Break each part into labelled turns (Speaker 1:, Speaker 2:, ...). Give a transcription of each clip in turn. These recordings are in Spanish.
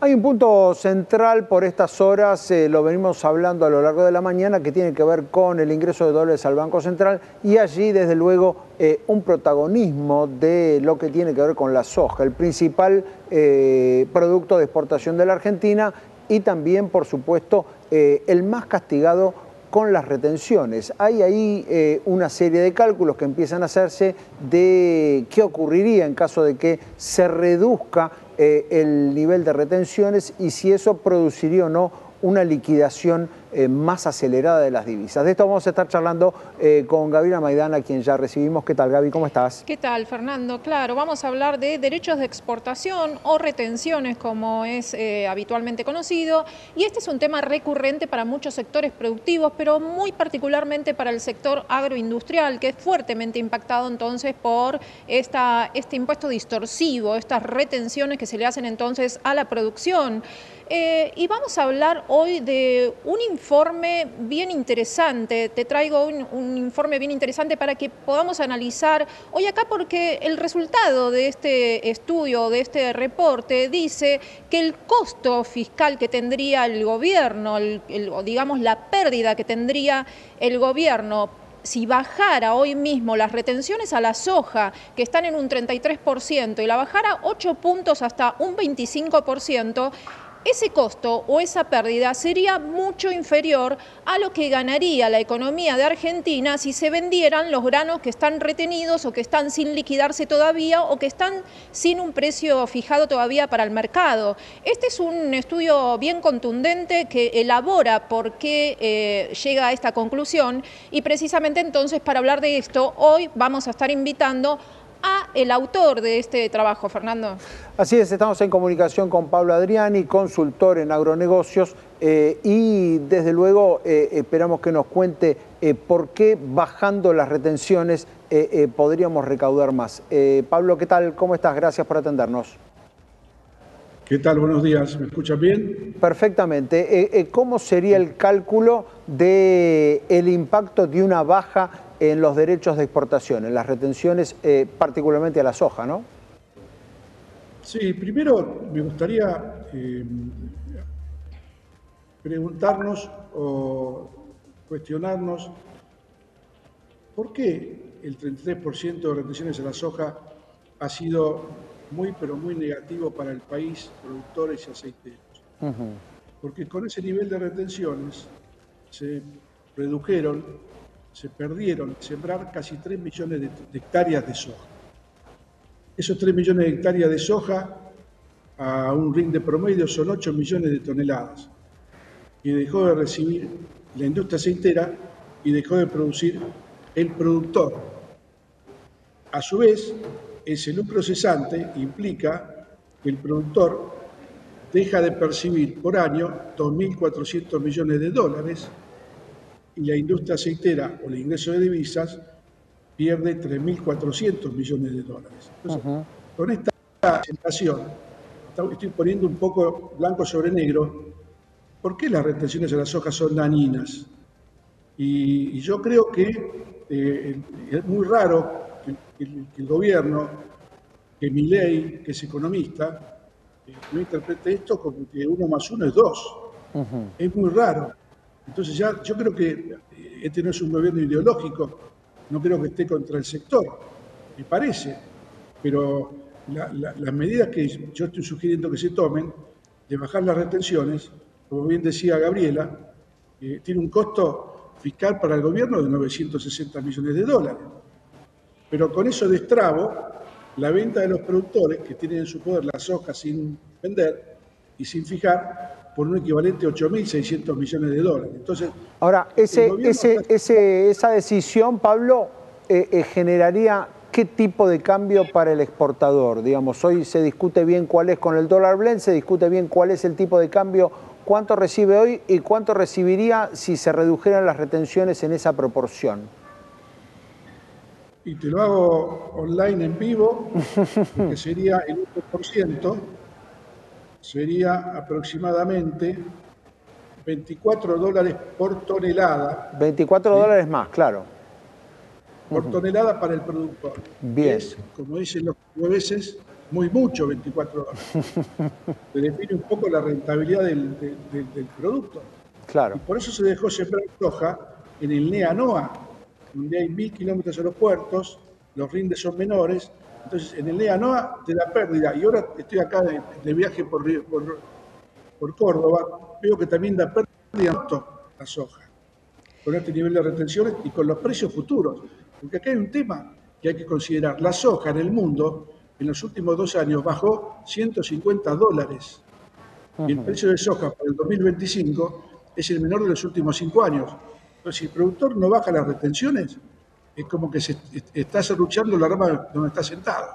Speaker 1: Hay un punto central por estas horas, lo venimos hablando a lo largo de la mañana, que tiene que ver con el ingreso de dólares al Banco Central y allí, desde luego, un protagonismo de lo que tiene que ver con la soja, el principal producto de exportación de la Argentina y también, por supuesto, el más castigado con las retenciones. Hay ahí una serie de cálculos que empiezan a hacerse de qué ocurriría en caso de que se reduzca el nivel de retenciones y si eso produciría o no una liquidación más acelerada de las divisas. De esto vamos a estar charlando con Gabriela Maidana, a quien ya recibimos. ¿Qué tal, Gaby? ¿Cómo estás?
Speaker 2: ¿Qué tal, Fernando? Claro, vamos a hablar de derechos de exportación o retenciones, como es habitualmente conocido. Y este es un tema recurrente para muchos sectores productivos, pero muy particularmente para el sector agroindustrial, que es fuertemente impactado entonces por este impuesto distorsivo, estas retenciones que se le hacen entonces a la producción. Y vamos a hablar hoy de un informe bien interesante. Te traigo un informe bien interesante para que podamos analizar hoy acá, porque el resultado de este estudio, de este reporte, dice que el costo fiscal que tendría el gobierno, o digamos la pérdida que tendría el gobierno si bajara hoy mismo las retenciones a la soja, que están en un 33%, y la bajara 8 puntos hasta un 25%, ese costo o esa pérdida sería mucho inferior a lo que ganaría la economía de Argentina si se vendieran los granos que están retenidos o que están sin liquidarse todavía o que están sin un precio fijado todavía para el mercado. Este es un estudio bien contundente que elabora por qué llega a esta conclusión, y precisamente entonces, para hablar de esto, hoy vamos a estar invitando a el autor de este trabajo, Fernando.
Speaker 1: Así es, estamos en comunicación con Pablo Adriani, consultor en agronegocios, y desde luego esperamos que nos cuente por qué bajando las retenciones podríamos recaudar más. Pablo, ¿qué tal? ¿Cómo estás? Gracias por atendernos.
Speaker 3: ¿Qué tal? Buenos días. ¿Me escuchan bien?
Speaker 1: Perfectamente. ¿Cómo sería el cálculo del impacto de una baja en los derechos de exportación, en las retenciones, particularmente a la soja, ¿no?
Speaker 3: Sí, primero me gustaría preguntarnos o cuestionarnos por qué el 33% de retenciones a la soja ha sido muy, pero muy negativo para el país, productores y aceiteros. Porque con ese nivel de retenciones se redujeron, se perdieron sembrar casi 3 millones de hectáreas de soja. Esos 3 millones de hectáreas de soja a un ring de promedio son 8 millones de toneladas, que dejó de recibir la industria aceitera y dejó de producir el productor. A su vez, ese lucro cesante implica que el productor deja de percibir por año 2.400 millones de dólares y la industria aceitera o el ingreso de divisas pierde 3.400 millones de dólares. Entonces, con esta presentación, estoy poniendo un poco blanco sobre negro, ¿por qué las retenciones a la soja son dañinas? Y yo creo que es muy raro que el gobierno, que Milei, que es economista, no interprete esto como que 1 más 1 es 2. Es muy raro. Entonces ya yo creo que este no es un gobierno ideológico, no creo que esté contra el sector, me parece, pero las medidas que yo estoy sugiriendo que se tomen, de bajar las retenciones, como bien decía Gabriela, tiene un costo fiscal para el gobierno de 960 millones de dólares. Pero con eso destrabo la venta de los productores que tienen en su poder la soja sin vender y sin fijar por un equivalente a 8.600 millones de dólares. Entonces,
Speaker 1: ahora, esa decisión, Pablo, generaría qué tipo de cambio para el exportador. Digamos, hoy se discute bien cuál es con el dólar blend, se discute bien cuál es el tipo de cambio, cuánto recibe hoy y cuánto recibiría si se redujeran las retenciones en esa proporción.
Speaker 3: Y te lo hago online en vivo, porque sería el 1%, sería aproximadamente 24 dólares por tonelada.
Speaker 1: 24 dólares más, claro.
Speaker 3: Por tonelada para el productor.
Speaker 1: Bien.
Speaker 3: Es, como dicen los jueces, mucho 24 dólares. Se define un poco la rentabilidad del producto.
Speaker 1: Claro.
Speaker 3: Y por eso se dejó sembrar soja en el NEA-NOA, donde hay 1000 kilómetros de los puertos, los rindes son menores. Entonces, en el NEA-NOA te da pérdida. Y ahora estoy acá de viaje por Córdoba, veo que también da pérdida la soja, con este nivel de retenciones y con los precios futuros. Porque acá hay un tema que hay que considerar. La soja en el mundo, en los últimos 2 años, bajó 150 dólares. Y el precio de soja para el 2025 es el menor de los últimos 5 años. Entonces, si el productor no baja las retenciones, es como que se está serruchando la rama donde está sentado.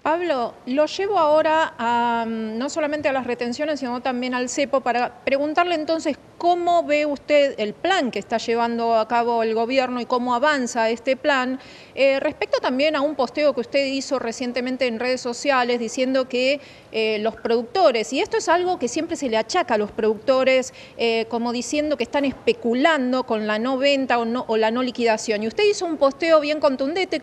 Speaker 2: Pablo, lo llevo ahora no solamente a las retenciones, sino también al cepo, para preguntarle entonces cómo ve usted el plan que está llevando a cabo el gobierno y cómo avanza este plan, respecto también a un posteo que usted hizo recientemente en redes sociales diciendo que los productores, y esto es algo que siempre se le achaca a los productores, como diciendo que están especulando con la no venta o la no liquidación. Y usted hizo un posteo bien contundente,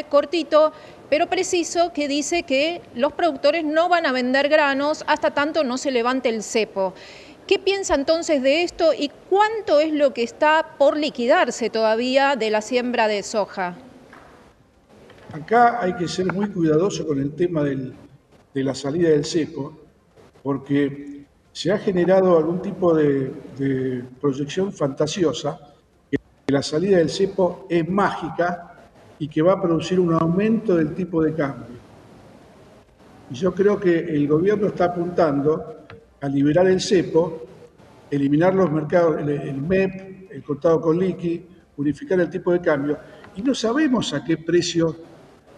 Speaker 2: cortito, pero preciso, que dice que los productores no van a vender granos hasta tanto no se levante el cepo. ¿Qué piensa entonces de esto y cuánto es lo que está por liquidarse todavía de la siembra de soja?
Speaker 3: Acá hay que ser muy cuidadoso con el tema de la salida del cepo, porque se ha generado algún tipo de proyección fantasiosa que la salida del cepo es mágica y que va a producir un aumento del tipo de cambio. Y yo creo que el gobierno está apuntando a liberar el cepo, eliminar los mercados, el MEP, el contado con liqui, unificar el tipo de cambio, y no sabemos a qué precio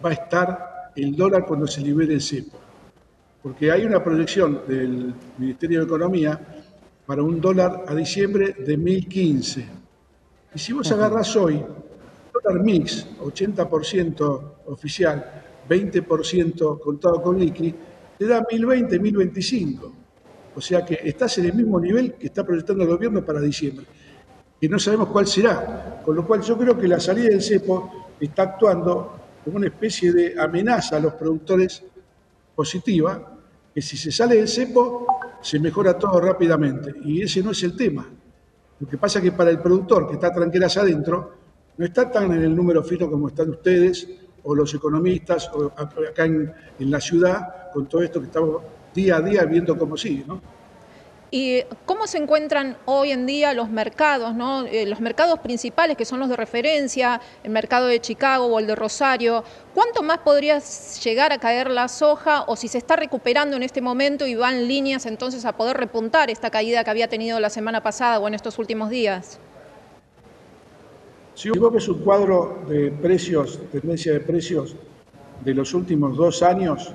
Speaker 3: va a estar el dólar cuando se libere el cepo. Porque hay una proyección del Ministerio de Economía para un dólar a diciembre de 1015. Y si vos agarrás hoy dólar mix, 80% oficial, 20% contado con liqui, te da 1020, 1025. O sea que estás en el mismo nivel que está proyectando el gobierno para diciembre, que no sabemos cuál será. Con lo cual yo creo que la salida del cepo está actuando como una especie de amenaza a los productores positiva, que si se sale del cepo se mejora todo rápidamente. Y ese no es el tema. Lo que pasa es que para el productor que está tranqueras adentro, no está tan en el número fino como están ustedes o los economistas o acá en la ciudad, con todo esto que estamos día a día viendo cómo sigue, ¿no?
Speaker 2: ¿Y cómo se encuentran hoy en día los mercados, ¿no? Los mercados principales, que son los de referencia, el mercado de Chicago o el de Rosario? ¿Cuánto más podría llegar a caer la soja, o si se está recuperando en este momento y van líneas entonces a poder repuntar esta caída que había tenido la semana pasada o en estos últimos días?
Speaker 3: Si vos ves un cuadro de precios, tendencia de precios de los últimos 2 años,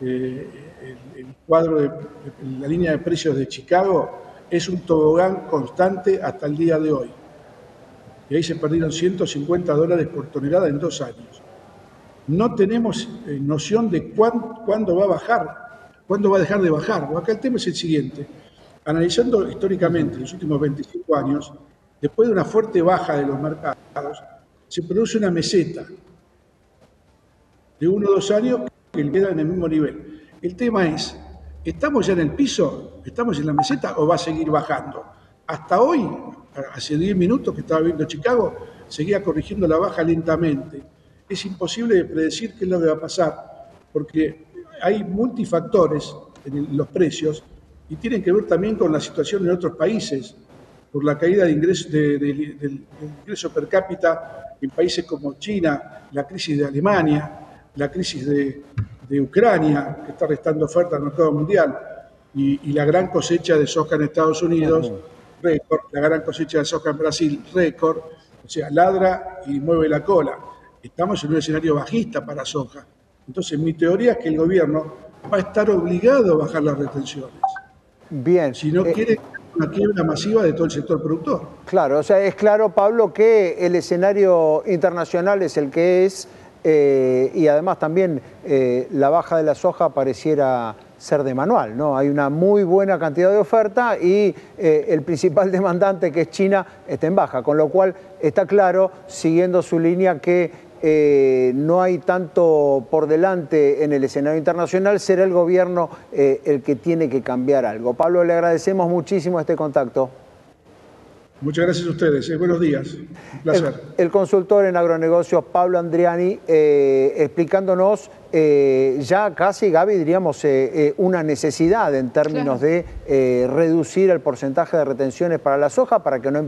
Speaker 3: el cuadro de la línea de precios de Chicago es un tobogán constante hasta el día de hoy. Y ahí se perdieron 150 dólares por tonelada en 2 años. No tenemos noción de cuándo va a bajar, cuándo va a dejar de bajar. Acá el tema es el siguiente. Analizando históricamente los últimos 25 años, después de una fuerte baja de los mercados, se produce una meseta de 1 o 2 años que queda en el mismo nivel. El tema es, ¿estamos ya en el piso? ¿Estamos en la meseta o va a seguir bajando? Hasta hoy, hace 10 minutos que estaba viendo Chicago, seguía corrigiendo la baja lentamente. Es imposible de predecir qué es lo que va a pasar, porque hay multifactores en los precios y tienen que ver también con la situación en otros países, por la caída de del ingreso per cápita en países como China, la crisis de Alemania, la crisis de Ucrania, que está restando oferta al mercado mundial, y la gran cosecha de soja en Estados Unidos, récord, la gran cosecha de soja en Brasil, récord, o sea, ladra y mueve la cola. Estamos en un escenario bajista para soja. Entonces, mi teoría es que el gobierno va a estar obligado a bajar las retenciones.
Speaker 1: Bien.
Speaker 3: Si no quiere una quiebra masiva de todo el sector productor.
Speaker 1: Claro, o sea, es claro, Pablo, que el escenario internacional es el que es, y además también la baja de la soja pareciera ser de manual, ¿no? Hay una muy buena cantidad de oferta y el principal demandante, que es China, está en baja, con lo cual está claro, siguiendo su línea, que no hay tanto por delante en el escenario internacional, será el gobierno el que tiene que cambiar algo. Pablo, le agradecemos muchísimo este contacto.
Speaker 3: Muchas gracias a ustedes. Buenos días. Un placer.
Speaker 1: El consultor en agronegocios Pablo Andriani explicándonos ya casi, Gaby, diríamos una necesidad en términos de reducir el porcentaje de retenciones para la soja para que no